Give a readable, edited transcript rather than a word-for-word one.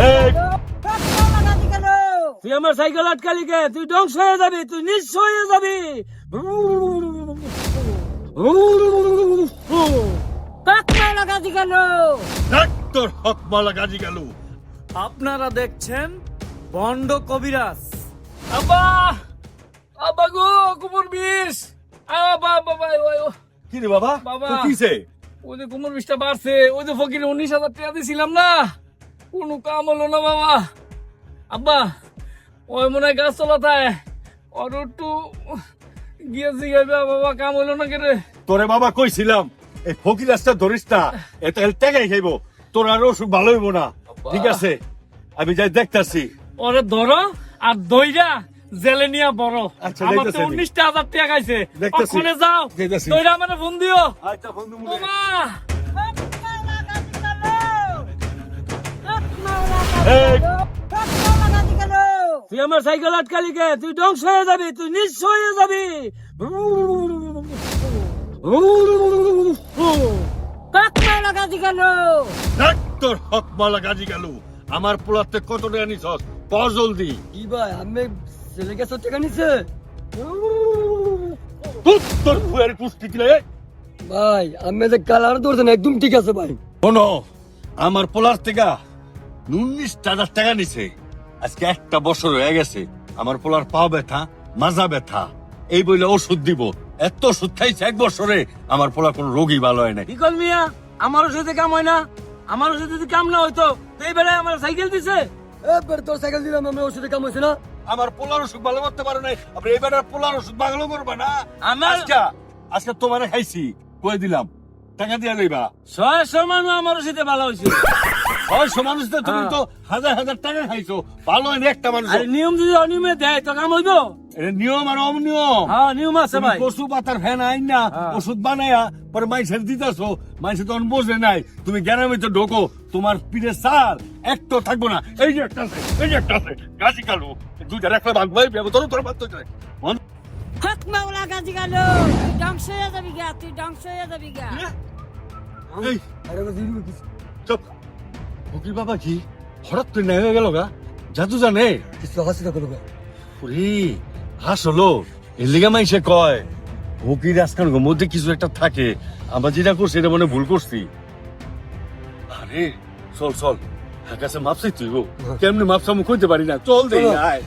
এই, তুই আমার সাইকেল আটকালি কে? তুই ধ্বংস হয়ে যাবি, তুই নিঃস্ব হয়ে যাবি। দেখ তোর হক মালা গাজি গেল। আপনারা দেখছেন বন্ড কবিরাজ। আব্বা, আব্বা গো, কুমুর বিষ। আব্বা, বাবা, কি রে বাবা? বাবা। তোর কিছে? ওই যে কুমুর বিষটা বাড়ছে, ওই যে ফকির 19,000 টাকা দিয়েছিলাম না, কোনো কাম হলো না বাবা। আব্বা, ওই মনে হয় গাছ চলাতায় ওর একটু গিয়েছি বাবা, কাম হলো না কেন? তোরে বাবা কইছিলাম এই ফকির রাস্তা ধরিস না, এটা টেকাই খাইবো, তোর আর অসুখ ভালো হইব না। ঠিক আছে, আমি যাই দেখতাছি। ওরে ধরো আর দইরা জেলে নিয়ে বড়। আচ্ছা, আমার তো দেখতাছি। 19,000 টাকা খাইছে। দেখতাছি। ওখানে যাও, দেখতাছি। দইরা মানে ফোন দিও। আচ্ছা বন্ধু মুলে। ওমা! এই, তুই আমার সাইকেল আটকালি কে? তুই ধ্বংস হয়ে যাবি, তুই নিঃস্ব হয়ে যাবি। দেখ তোর হক মালা গাজি গেল। আমার পোলাতে কত টাকা নিছস? কর জলদি। কি ভাই আমি ছেলে গেছে টাকা নিছে? তোর ফুয়ের কুস্তি দিলে। ভাই আমি যে কালার ধরছেন একদম ঠিক আছে ভাই। শোনো, আমার পোলার থেকে 19,000 টাকা নিছে। আজকে একটা বছর হয়ে গেছে। আমার পোলার পা ব্যথা, মাজা ব্যথা, এই বইলে ওষুধ দিব। এত ওষুধ খাইছে এক বছরে, আমার পোলার কোন রোগী ভালো হয় নাই। কি কর মিয়া, আমারও সাথে কাম হয় না? আমারও সাথে যদি কাম না হইতো তো এই বেলায় আমার সাইকেল দিছে। এবার তোর সাইকেল দিলাম আমি ওষুধে কাম হয়েছে না? আমার পোলার ওষুধ ভালো করতে পারো নাই, আপনি এবার আর পোলার ওষুধ ভালো করবে না। আমার- আজকে তোমার খাইছি, কয়ে দিলাম, টাকা দিয়া লইবা। 600 মানুষ আমারও সাথে ভালো হয়েছে। 600 মানুষ তো, তুমি তো হাজার হাজার টাকা খাইছো, ভালো হয় না একটা মানুষ। আর নিয়ম যদি অনিয়মে দেয় তো কাম হইব? এটা নিয়ম আর অনিয়ম। হ্যাঁ, নিয়ম আছে তুমি ভাই। কচু পাতার ফ্যান আইন না ওষুধ বানাইয়া পরে মাইসের দিতেছো, মাইসে তখন বোঝে নাই। তুমি গ্রামে তো ঢোকো, তোমার পিঠে চাল একটু থাকবো না। এই যে একটা আছে, এই যে একটা আছে, গাছি কালু, দুইটা রাখলে ভাগবো, তোর তোর বাদ যায়। হক মাওলা গাজি গেল, তুই ধ্বংস হয়ে যাবি গা, তুই ধ্বংস হয়ে যাবি গা। এই আরে বাবা দিলু কিছু চুপ, ফকির বাবা কি হঠাৎ করে নেমে গেল গা? জাদু জানে? কিছু হাসি না করবে। পুরি হাস হলো, এর লিগা মাইসে কয় ফকির আজকাল মধ্যে কিছু একটা থাকে। আমরা যেটা করছি এটা মনে ভুল করছি। আরে চল চল, কাছে মাপসাই তুই গো, কেমনি মাপসামু কইতে পারি না, চল দেই আয়।